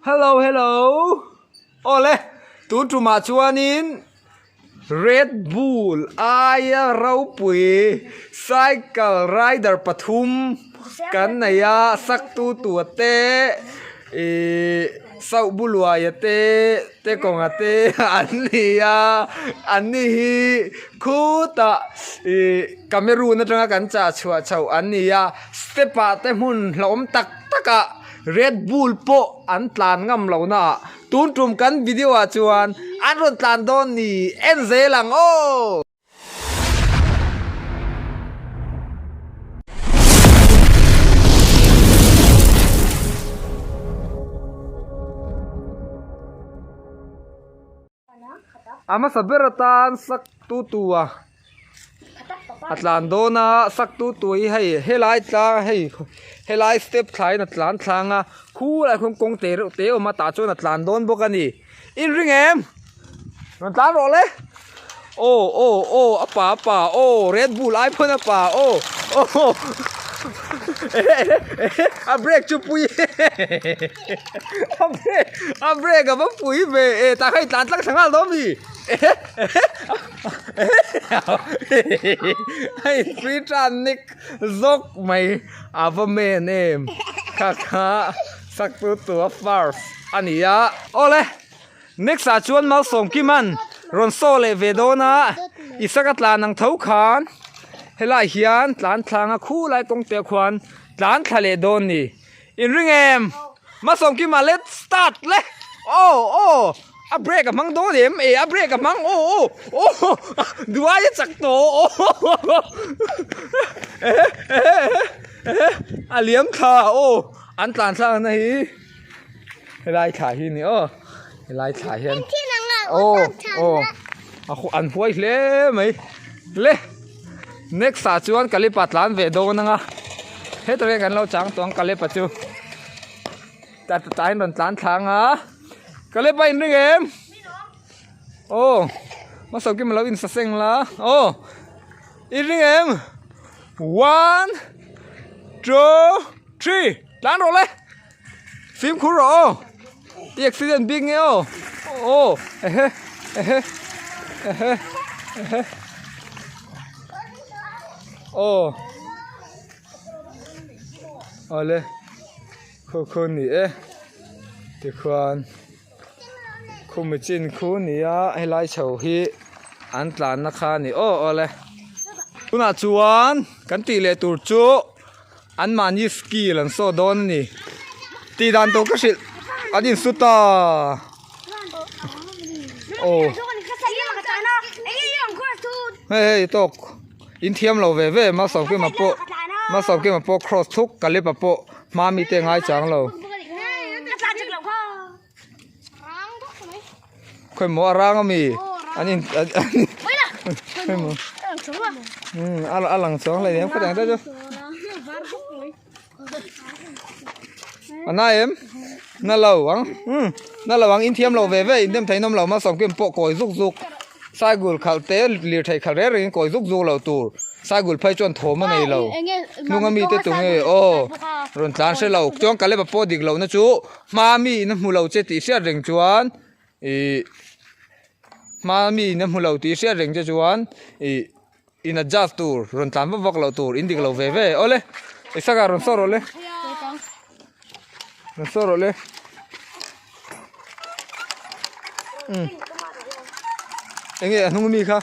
hello โอ้เลยตูจุมาชวนิน Red Bull อายะเราปุย Cycle Rider ปทุมกันนายาสักตัวเตสาวบุลวายเตกงเตอันนี้คูตะกาเมรูนตรงกันจ่าชัวชาวอันนี้สเตปะเตมุนหลอมตักะ Red Bull โปอันตลานงำเหล่าน่ะตูนตรุมกันวิดีโอชวนอันรถตลานโดนนี่เอ็นเซลังโออามาสับเบรตานสักตัวอัตลานโดนะสักตัวให้เฮไลท์จ้าให้ไลท์สเต็ปไทยนัตลานทางอ่ะคู่อะไรคงเตะออกมาตาโจนัตลานโดนบอกกันนี่อินริงเอ็มนัตลานรอเลยโอ้อ่ะป่าโอ้เรดบูลไอพ่นอ่ะป่าโอ้อ่ะเบรกจุปุยอ่ะเบรกกับปุยเบตาให้ตาตั้งสังหารล้มอีให้ฟรีจานนิกซกไม่อาบเมนเอมค่ะสักตัวฟาร์สอันนี้อ่ะโอ้เลยนิกสาชวนมาส่งกี่มันรอนโซเลเวโดนะอีสักตลานังเท้าขานเฮลาเฮียนหลานทางคู่ไล่กงเตียควันหลานทะเลโดนนี่อินริงเอมมาส่งกี่มาเลตสตาร์ทเลยโอ้อัพเบรกกับมังโดนเอ็มอัพเบรกกับมังโอ้ดูว่าจะจักโตโอ้อะเลี้ยมขาโอ้อันตลานทางนี่เฮลาขาหินนี่เฮลาขาหินโอ้อันหัวอีกเลยไหมเลยnext สาจวนกะลิปัดล้านเวโดนังอ่ะเฮ้ตัวเองกันเราจังตัวกะลิปัดจูแต่ตายนนล้านทางอ่ะกะลิไปนึงเอ็มโอ้มาสกิมเราอินสเซงละโอ้อีนึงเอ็ม one two three ล้านโรเลยฟิล์มคูโรอีกซิเดนบิ๊กเงี้ยโอ้โอ้เอาเลยคนนี้เด็กคนคุมจินคนนี้ให้ไล่เฉาฮีอันตลานนะคะนี่เอาเลยคุณอาจวนกันตีเลยตูจูอันมันยี่สกีหลังโซดอนนี่ตีดันตัวก็สิอันนี้สุดตาโอ้เฮ้ยตกอินเทียมเราเว่มาสอบขึ้นมาโปครอสทุกกันเลยปะโปมามีเตียงไอ้จังเราค่อยหมอร่างก็มีอันนี้ค่อยหมอหลังสองอะไรเนี่ยก็แต่งได้จ้ะอันนั้นเอ็มนั่นเราหวังอินเทียมเราเว่อินเทียมไทยน้ำเรามาสอบขึ้นโปก่อยซุกสายกุลขัลเตลลีไทยขัลเร่งก่อยซุกเราตัวสายกุลไฟจนโถมันไงเรานุ่งมีแต่ตรงนี้รอนจานเสเราจ้องกันเลยแบบพอดิกเรานะจูมามีน้ำหูเราเจติเสียเร่งจวนมามีน้ำหูเราตีเสียเร่งจวนอินจัสตัวรอนจานวักเราตัวอินดิกเราเว่โอ้เลยอีสักการรอนโซโรเลยรอนโซโรเลยเอ็งนุ่งมีค่ะ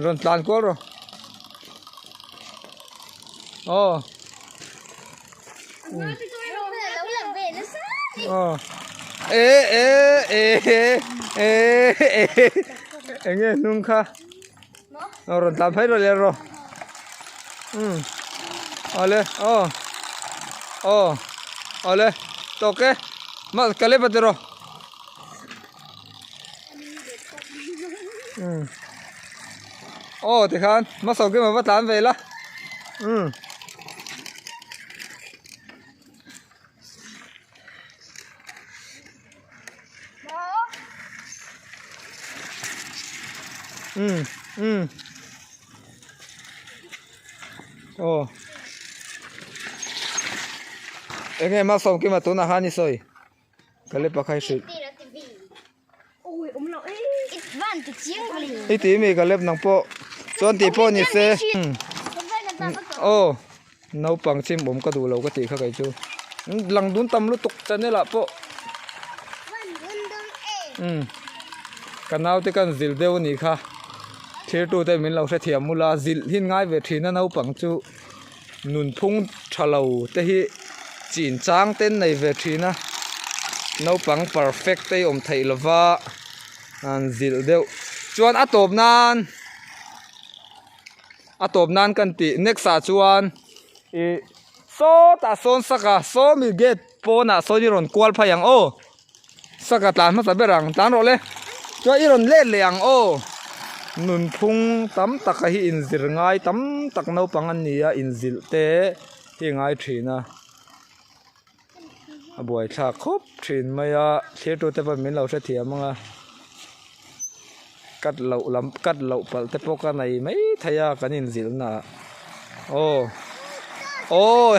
รอนตานก็รอเอ็งนุ่งค่ะรอนตานไปรอเลยรอเอาเลยเอาเลยตกมากันเลยปะเดี๋ยวที่ขันมาส่งกันมาวัดหลานเวละ nghe mà xong kia mà tôi na hani soi cái lấy bạc khai sự ôi ông nội ít van thì chiếng vào liền ít tí mi cái lấy nòng po chọn tí po như thế ô nấu bằng chim bấm cái đủ lâu cái tí khác cái chú lăng đun tâm lúc tục chân này là po cái nào thì cần dil đều nhỉ kha thế tu thì mình lâu sẽ thiểm mula dil hin ngay về thì nó nấu bằng chú nun phung thà lâu thì hi chín trang tên này về thì na nấu bằng perfect thì ông thầy là va an dil đều chuan atop nan kan ti next a chuan so ta son saka so mi get pona so ni ron kwal phayang o saka tan ma saberang tan ro le cho iron le leang o nun phung tam tak hi in zir ngai tam tak no pangan nia in zil te hi ngai thina a buai tha khop thin maya the to te pa min lo se thiamanga cắt lậu pal te poka này mấy thaya kan in zil na ô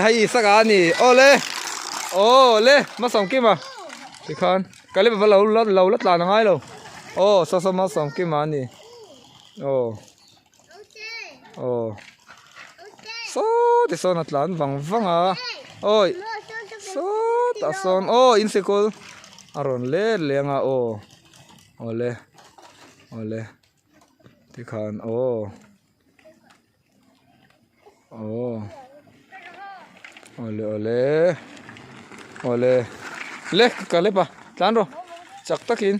hay saka ni ô le ma som ki ma thì khan cái lấy lâu lát là ngay đâu sao mà xong cái mà nè so thì so nát lan văng à ôi so ta son in sekol aron le nga le thì khan ole le cái lấy ba tan rồi chắc takin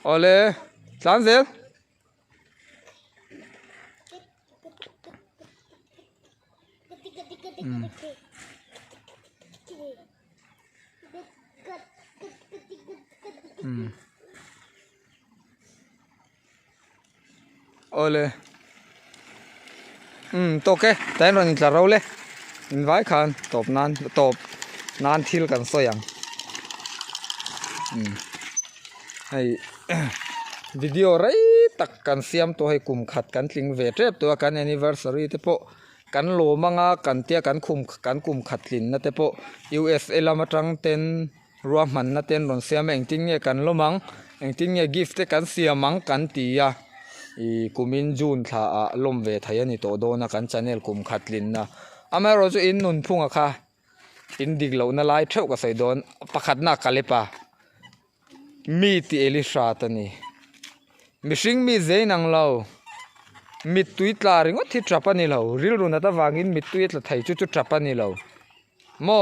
ole tan zel ole to ke tan ron tla ro le in vai khan top nan thil kan soyang hay video rai tak kan siam to hay kum khat kan tling ve trep to kan anniversary te po kan lo manga kan tia kan kum khat lin na te po USA lama tang ten ruam man na ten ron siam engting nge kan lomang engting nge gift te kan siamang kan tia kumin jun tha a lom ve thayani to do na kan channel kum khatlin na amaro chu in nun phunga kha in diglo na lai theu ka sai don pakhat na kalepa mi ti elisha tani mishing mi zeinang lo mit tuit la ringo thi trapani lo ril runa ta wangin mit tuit la thai chu trapani lo mo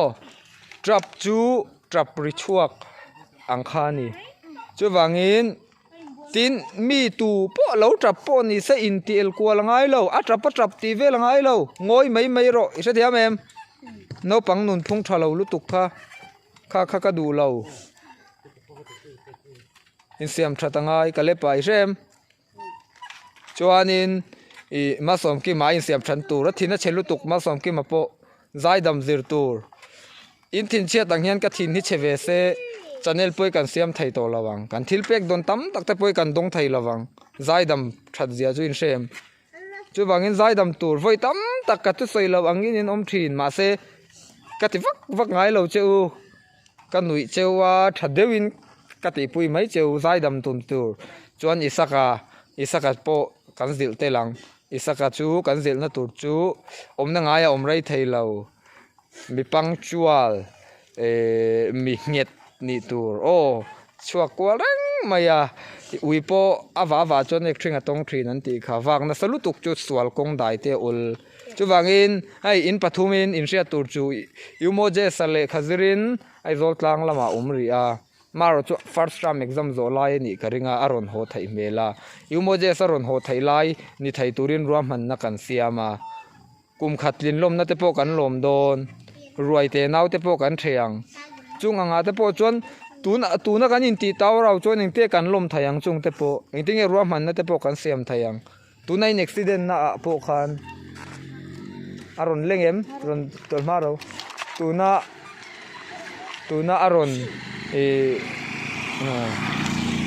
trap richuak angkhani chu wangin tin mi tu po lo trap po ni sa in ti el ko langai lo a trap ti ve langai lo ngoi mai ro isa thiam em no pang nun phung thalo lu tuk kha ka du lo in siam thatangai kale pai rem chuanin ma som ki ma in siam than tur thina chelu tuk ma som ki ma po zaidam zir tur in thin chia tang hian ka thin hi cheve se channel poi kan siam thai to lawang kan thil pek don tam tak te poi kan dong thai lawang zaidam that zia chu in shem chu wangin zaidam tur voi tam tak ka tu soi lo angin in om thin ma se ka ti vak ngai lo cheu ka nui chewa thadewin ka ti pui mai cheu zaidam tum tur chuan isaka po kan zil te lang isaka chu kan zil na tur chu om na ngai om rei thei lo mi punctual mi nget ni tur chuak kwal rang maya uipo awa chon ek thringa tong thrin an ti kha wang na salu tuk chu swal kong dai te ul chu wangin ai in pathumin in ria tur chu yumo je sale khazirin ai zol tlang lama umri a maro chu first term exam zo lai ni karinga aron ho thai mela yumo je saron ho thai lai ni thai turin ruam han na kan siama kum khatlin lom na te po kan lom don ruai te nau te po kan theyang chung anga te po chon tuna kan in ti taw raw chon ing te kan lom thayang chung te po engting e ruam han na te po kan siam thayang tunai in accident na po khan aron lengem ron tol maro tuna aron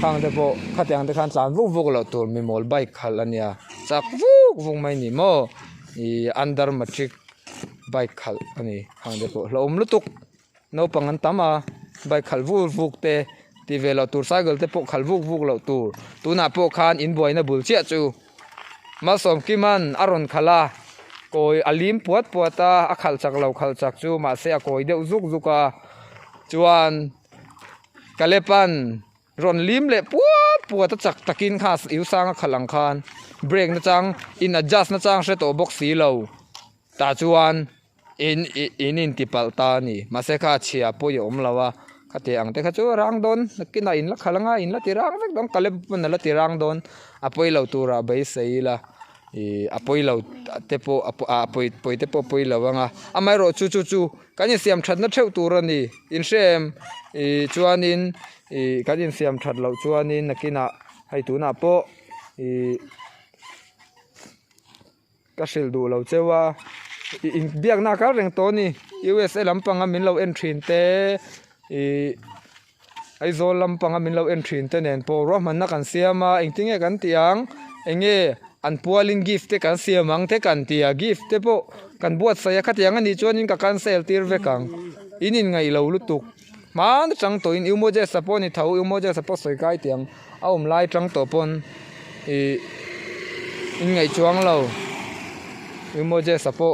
hàng thế bộ khát tiếng thế khăn sàn vuk vuk lâu tour mi mol bike khal ania chắc vuk mai ni mo i under matric bike khal ani hàng thế bộ lo lutuk no pangan tama bike khal vuk te ti ve lâu tour cycle te po khal vuk lâu tour tu na po khan in boy na bul chia chu ma som kiman aron khala koi alim puata akhal chak chu ma se a koi deuh zuka chuan kalepan ron lim le puat chak takin khas iu sang khalang khan break na chang in adjust na chang se to box si lo ta chuan in tipal ta ni ma se kha chia po yom lawa khate ang te kha chu rang don nakina in la khalanga in la tirang vek dong kalepan la tirang don apoi lo tura bai seila apoi lo te po apoi te po poi lawanga amai ro chu kani siam that na theu tur ani in sem chuanin kanin siam that lo chuanin nakina hai tu na po ka sil du lo chewa in biak na ka reng to ni USA lampanga min lo entry te ai zol lampanga min lo entry te nen po ro man na kan siama engtinge kan tiang enge an pualin gift te kan siamang te kan tia gift te po kan buat saya khatiang ani chuanin ka cancel tir vekang inin ngai lo lutuk man chang to in umoje sapon ni thau umoje sapo soi kai tiang aum lai chang to pon in ngai chuang lo umoje sapo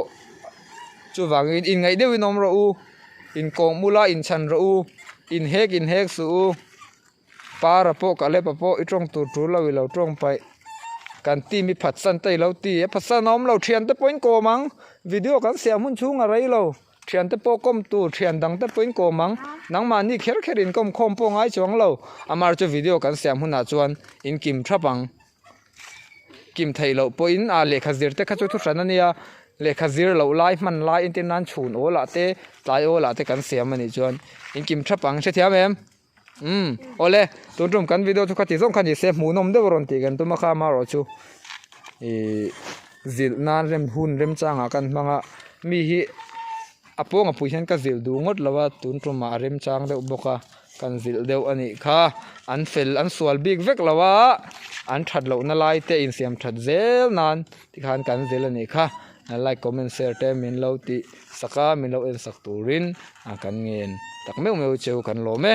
chu wang in ngai deu nom ro u in kong mula in chan ro u in hek su para po ka le pa po i trong tur lo wi lo trong pai kan ti mi phat san tai lo ti phat san nom lo thian te point ko mang video kan siam hun chung a rei lo thian te po kom tu thian dang te point ko mang nang ma ni kher in kom khom po ngai chong lo amar chu video kan siam hun a chuan in kim thapang kim thei lo po in a le khazir te kha chu thu ran ania le khazir lo lai man lai in tin nan chhun ola te tlai ola te kan siam ani chuan in kim thapang se thiam em ole tunrum kan video chu khati zong khani se mu nom de ron ti gan tuma kha ma ro chu zil nan rem hun rem changa kan manga mi hi apong a puihan ka zil du ngot lawa tunrum ma rem chang de boka kan zil deu ani kha an fel an sual big vek lawa an that lo na lai te in siam that zel nan ti khan kan zil ani kha like comment share te min lo ti saka min lo en sak turin kan ngen tak meu cheu kan lo me